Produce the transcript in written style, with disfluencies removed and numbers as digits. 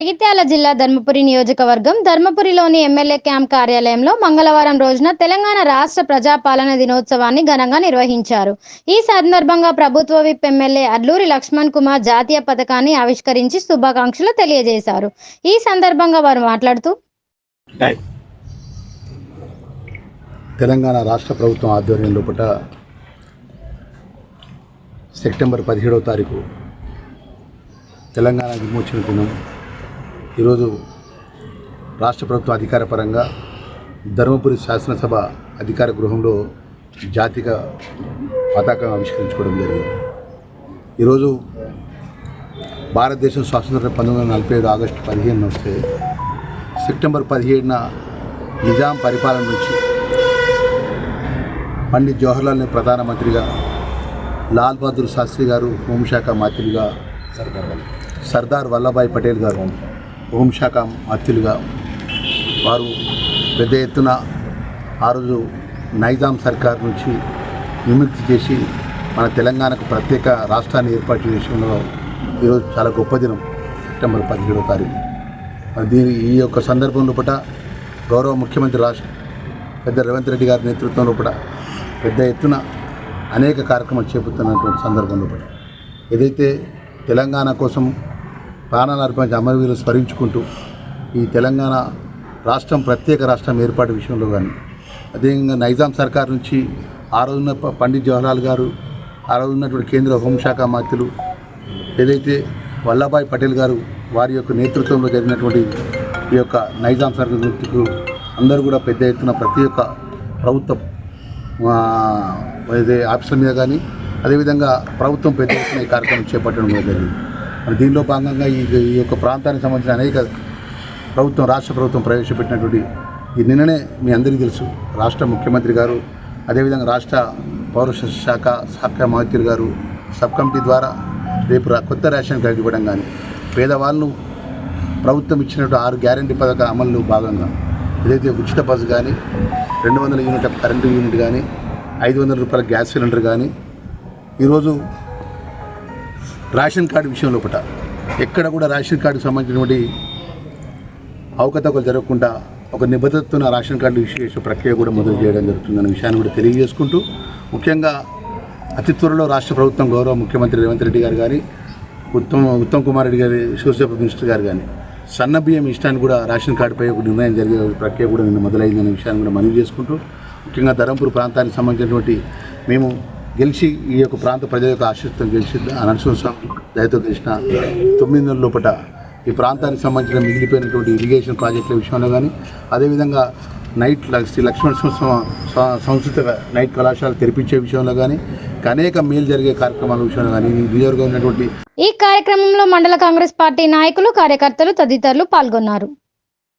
జగిత్యాల జిల్లా ధర్మపురి నియోజకవర్గం ధర్మపురిలోని MLA camp కార్యాలయంలో మంగళవారం రోజున తెలంగాణ రాష్ట్ర ప్రజాపాలన దినోత్సవాన్ని ఘనంగా నిర్వహించారు. ఈ సందర్భంగా ప్రభుత్వ విప్ ఎమ్మెల్యే అడ్లూరి లక్ష్మణ్ కుమార్ జాతీయ పతాకాన్ని ఆవిష్కరించి శుభాకాంక్షలు తెలియజేశారు. ఈ సందర్భంగా వారు మాట్లాడుతూ తెలంగాణ రాష్ట్ర ప్రభుత్వం ఆధ్వర్యంలో సెప్టెంబర్ 17వ తారీఖు తెలంగాణ విమోచన దినం. ఈరోజు రాష్ట్ర ప్రభుత్వం అధికారపరంగా ధర్మపురి శాసనసభ అధికార గృహంలో జాతీయ పతాకం ఆవిష్కరించుకోవడం జరిగింది. ఈరోజు భారతదేశం స్వాతంత్రం 1947 ఆగస్టు 15 వస్తే సెప్టెంబర్ 17న నిజాం పరిపాలన నుంచి పండిత్ జవహర్లాల్ నెహ్రూ ప్రధానమంత్రిగా, లాల్ బహదూర్ శాస్త్రి గారు హోంశాఖ మంత్రిగా, సర్దార్ వల్లభాయ్ పటేల్ గారు హోంశాఖ మంత్రులుగా వారు పెద్ద ఎత్తున ఆ రోజు నైజాం సర్కార్ నుంచి విముక్తి చేసి మన తెలంగాణకు ప్రత్యేక రాష్ట్రాన్ని ఏర్పాటు చేసిన ఈరోజు చాలా గొప్ప దినం సెప్టెంబర్ 17వ తారీఖు. ఈ యొక్క సందర్భంలో గౌరవ ముఖ్యమంత్రి రాష్ట్ర పెద్ద రేవంత్ రెడ్డి గారి నేతృత్వంలో పెద్ద ఎత్తున అనేక కార్యక్రమాలు చేపడుతున్నటువంటి సందర్భంలో ఏదైతే తెలంగాణ కోసం ప్రాణాలు అర్పించి అమరవీరులు స్మరించుకుంటూ ఈ తెలంగాణ రాష్ట్రం ప్రత్యేక రాష్ట్రం ఏర్పాటు విషయంలో కానీ, అదేవిధంగా నైజాం సర్కార్ నుంచి ఆ రోజున పండిత్ జవహర్లాల్ గారు, ఆ రోజు ఉన్నటువంటి కేంద్ర హోంశాఖ మంత్రులు, ఏదైతే వల్లభాయ్ పటేల్ గారు వారి యొక్క నేతృత్వంలో జరిగినటువంటి ఈ యొక్క నైజాం సర్కార్ వృత్తికు అందరూ కూడా పెద్ద ఎత్తున ప్రతి ఒక్క ప్రభుత్వం ఆఫీసుల మీద కానీ, అదేవిధంగా ప్రభుత్వం పెద్ద ఎత్తున ఈ కార్యక్రమం చేపట్టడం జరిగింది. మరి దీనిలో భాగంగా ఈ యొక్క ప్రాంతానికి సంబంధించిన అనేక రాష్ట్ర ప్రభుత్వం ప్రవేశపెట్టినటువంటి ఈ నిన్ననే మీ అందరికీ తెలుసు, రాష్ట్ర ముఖ్యమంత్రి గారు, అదేవిధంగా రాష్ట్ర పౌర శాఖ మంత్రి గారు సబ్ కమిటీ ద్వారా రేపు కొత్త రేషన్ కార్డు ఇవ్వడం కానీ, పేదవాళ్ళను ప్రభుత్వం ఇచ్చినట్టు 6 గ్యారంటీ పథకాల అమలు భాగంగా ఏదైతే ఉచిత బస్సు కానీ, 200 యూనిట్ల కరెంటు యూనిట్ కానీ, 500 రూపాయల గ్యాస్ సిలిండర్ కానీ, ఈరోజు రేషన్ కార్డు విషయంలో ఎక్కడ కూడా రేషన్ కార్డుకు సంబంధించినటువంటి అవకతవకలు జరగకుండా ఒక నిబద్ధతతో రేషన్ కార్డు ఇష్యూ చేసే ప్రక్రియ కూడా మొదలు చేయడం జరుగుతుందన్న విషయాన్ని కూడా తెలియజేసుకుంటూ, ముఖ్యంగా అతి త్వరలో రాష్ట్ర ప్రభుత్వం గౌరవ ముఖ్యమంత్రి రేవంత్ రెడ్డి గారు కానీ, ఉత్తమ్ కుమార్ రెడ్డి గారి సోషల్ మినిస్టర్ గారు కానీ సన్న బియ్యం ఇష్టాన్ని కూడా రేషన్ కార్డుపై ఒక నిర్ణయం జరిగే ప్రక్రియ కూడా నిన్న మొదలైందనే విషయాన్ని కూడా మనవి చేసుకుంటూ, ముఖ్యంగా ధర్మపురి ప్రాంతానికి సంబంధించినటువంటి మేము గెలిచి ఈ యొక్క ప్రాంత ప్రజల యొక్క ఆశీస్సుతో గెలిచి నరసింహస్వామి దయతో గెలిచిన 9 నెలల లోపల ఈ ప్రాంతానికి సంబంధించిన మిగిలిపోయినటువంటి ఇరిగేషన్ ప్రాజెక్టుల విషయంలో కానీ, అదేవిధంగా శ్రీ లక్ష్మణ సంస్కృత నైట్ కళాశాల తెరిపించే విషయంలో కానీ, అనేక మేలు జరిగే కార్యక్రమాల విషయంలో కానీ నియోజకవర్గం ఉన్నటువంటి ఈ కార్యక్రమంలో మండల కాంగ్రెస్ పార్టీ నాయకులు, కార్యకర్తలు తదితరులు పాల్గొన్నారు.